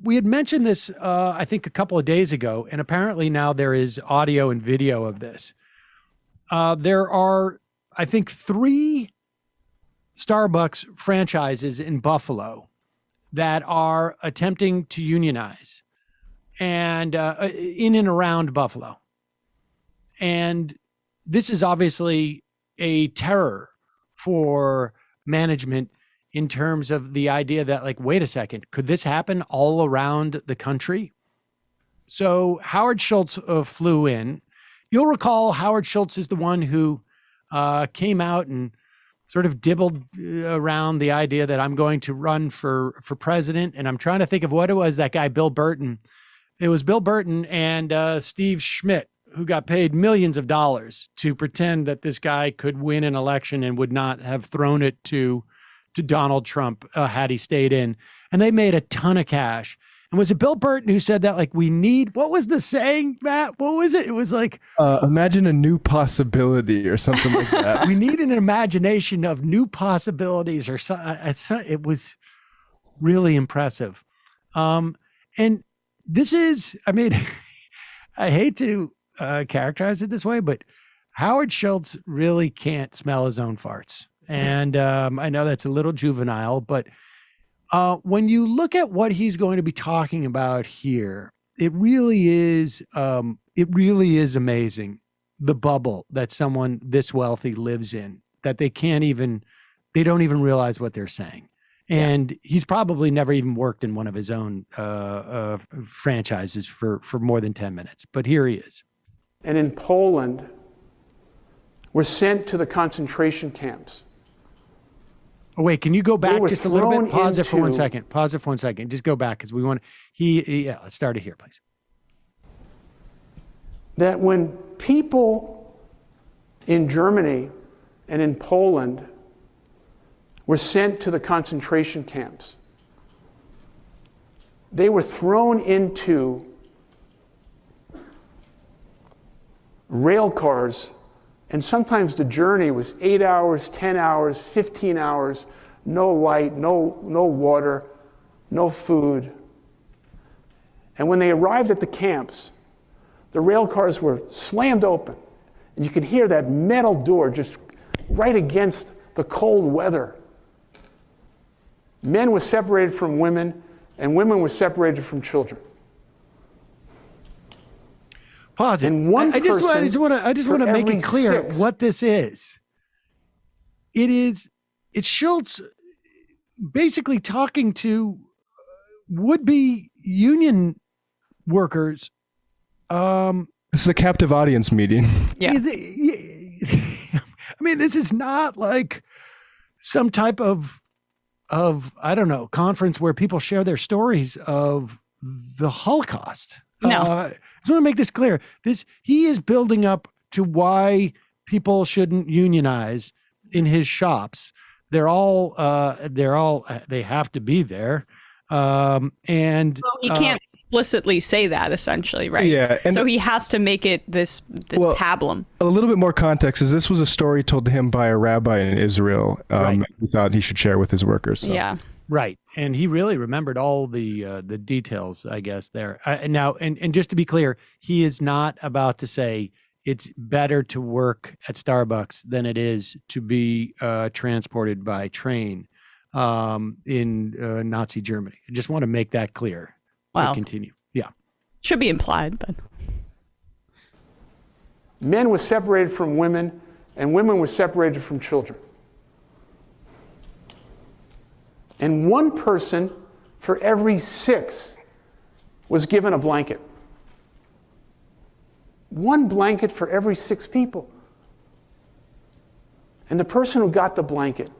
we had mentioned this, I think, a couple of days ago, and apparently now there is audio and video of this. There are, I think, 3 Starbucks franchises in Buffalo that are attempting to unionize, and in and around Buffalo. And this is obviously a terror for management in terms of the idea that, like, wait a second, could this happen all around the country? So Howard Schultz flew in. You'll recall Howard Schultz is the one who came out and sort of dibbled around the idea that I'm going to run for president. And I'm trying to think of what it was, that guy, Bill Burton. It was Bill Burton and Steve Schmidt, who got paid millions of dollars to pretend that this guy could win an election and would not have thrown it to Donald Trump had he stayed in. And they made a ton of cash. And was it Bill Burton who said that, like, we need, what was the saying, Matt? What was it? It was like, imagine a new possibility or something like that. We need an imagination of new possibilities or something. It was really impressive. And this is, I mean, I hate to characterize it this way, but Howard Schultz really can't smell his own farts. And I know that's a little juvenile, but when you look at what he's going to be talking about here, it really is amazing, the bubble that someone this wealthy lives in, that they don't even realize what they're saying. And he's probably never even worked in one of his own franchises for more than 10 minutes, but here he is. And in Poland, were sent to the concentration camps. Oh, wait, can you go back just a little bit? Pause it for 1 second. Pause it for 1 second. Just go back because we want let's start it here, please. That when people in Germany and in Poland were sent to the concentration camps, they were thrown into rail cars. And sometimes the journey was 8 hours, 10 hours, 15 hours, no light, no water, no food. And when they arrived at the camps, the rail cars were slammed open. And you could hear that metal door just right against the cold weather. Men were separated from women, and women were separated from children. Pause it. And one I just want to make it clear what this is. It's Schultz basically talking to would-be union workers. This is a captive audience meeting. Yeah. I mean, this is not like some type of I don't know, conference where people share their stories of the Holocaust. No. I just want to make this clear. He is building up to why people shouldn't unionize in his shops. They have to be there. And he can't explicitly say that, essentially, right? Yeah. And so he has to make it this pablum. A little bit more context is this was a story told to him by a rabbi in Israel. Right. He thought he should share with his workers. So. Yeah. Right. And he really remembered all the details, I guess, there. Now, just to be clear, he is not about to say it's better to work at Starbucks than it is to be transported by train in Nazi Germany. I just want to make that clear. Wow. Continue. Yeah. Should be implied, but. Men were separated from women, and women were separated from children. And one person for every 6 was given a blanket. 1 blanket for every 6 people. And the person who got the blanket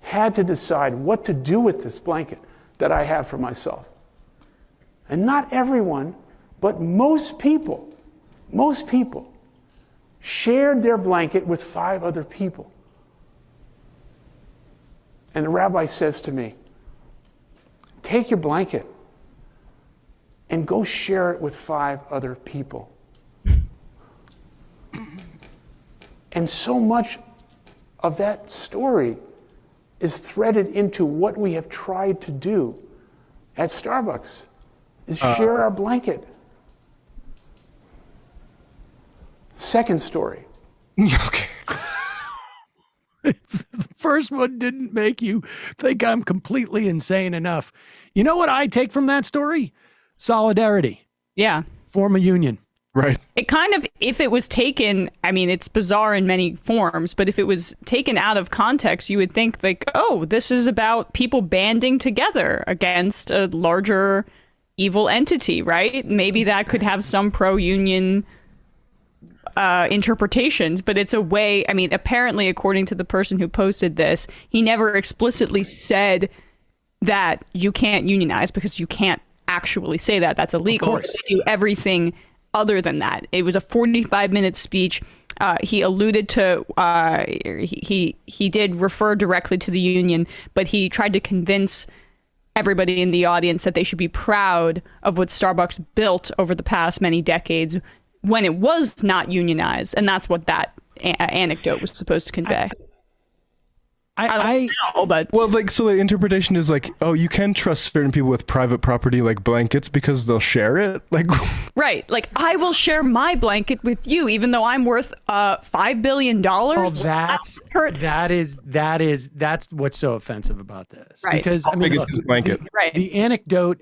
had to decide what to do with this blanket that I have for myself. And not everyone, but most people shared their blanket with 5 other people. And the rabbi says to me, take your blanket and go share it with 5 other people. And so much of that story is threaded into what we have tried to do at Starbucks is share our blanket. Second story. Okay. The first one didn't make you think I'm completely insane enough. You know what I take from that story? Solidarity. Yeah. Form a union. Right. It kind of, if it was taken, I mean, it's bizarre in many forms, but if it was taken out of context, you would think like, oh, this is about people banding together against a larger evil entity, right? Maybe that could have some pro-union interpretations, but it's a way, I mean, apparently, according to the person who posted this, he never explicitly said that you can't unionize because you can't actually say that. That's illegal. Of course. They do everything other than that. It was a 45-minute speech. He alluded to, he did refer directly to the union, but he tried to convince everybody in the audience that they should be proud of what Starbucks built over the past many decades when it was not unionized. And that's what that anecdote was supposed to convey. I don't know, but Well, like, so the interpretation is like, oh, you can trust certain people with private property like blankets because they'll share it. Like, right, like I will share my blanket with you, even though I'm worth $5 billion. Oh, that's what's so offensive about this. Right. Because I mean, it's look, his blanket. Right. the anecdote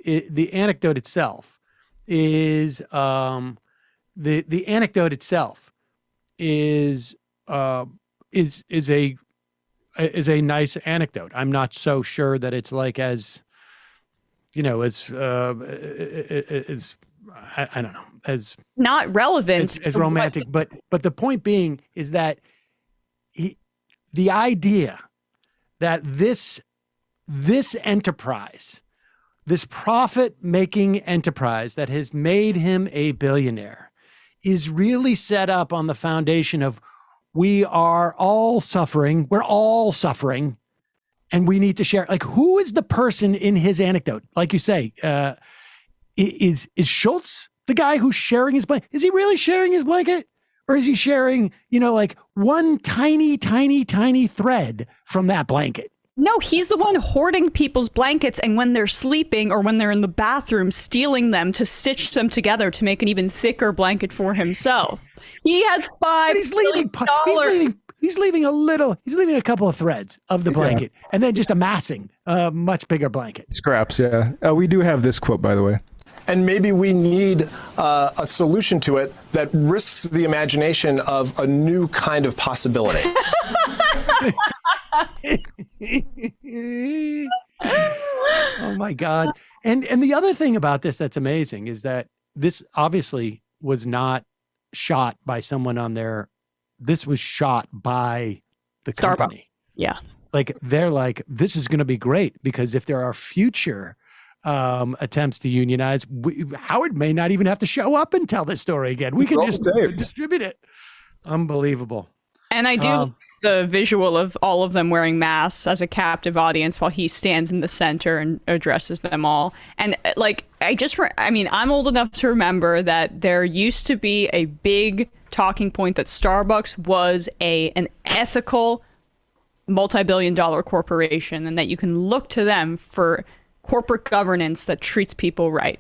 itself is the anecdote itself is a nice anecdote. I'm not so sure that it's like as, you know, as I don't know, as Not relevant. as romantic. But the point being is that the idea that this enterprise, this profit-making enterprise that has made him a billionaire, is really set up on the foundation of we are all suffering. We're all suffering, and we need to share. Like, who is the person in his anecdote? Like you say, is Schultz the guy who's sharing his blanket? Is he really sharing his blanket, or is he sharing, you know, like one tiny, tiny, tiny thread from that blanket? No, he's the one hoarding people's blankets, and when they're sleeping or when they're in the bathroom, stealing them to stitch them together to make an even thicker blanket for himself. He has But he's leaving a couple of threads of the blanket, and then just amassing a much bigger blanket. scraps, yeah. We do have this quote, by the way. And maybe we need a solution to it that risks the imagination of a new kind of possibility. Oh my God. And the other thing about this that's amazing is that this obviously was not shot by someone on their, this was shot by the company. Starbucks. Yeah. Like, they're like, this is going to be great because if there are future attempts to unionize, Howard may not even have to show up and tell this story again. We can just distribute it. Unbelievable. And I do the visual of all of them wearing masks as a captive audience while he stands in the center and addresses them all. And like, I'm old enough to remember that there used to be a big talking point that Starbucks was an ethical multi-billion-dollar corporation and that you can look to them for corporate governance that treats people right.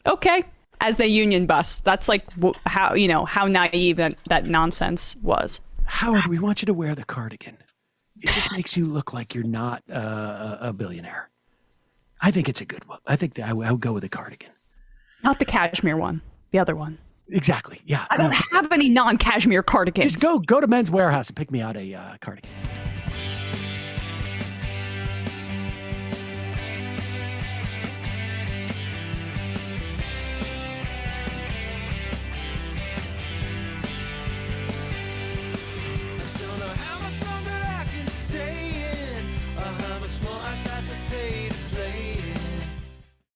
Okay. As they union bust. That's like how naive that nonsense was. Howard, we want you to wear the cardigan. It just makes you look like you're not a billionaire. I think it's a good one. I think that I would go with the cardigan. Not the cashmere one. The other one. Exactly. Yeah. I don't have any non-cashmere cardigans. Just go to Men's Warehouse and pick me out a cardigan.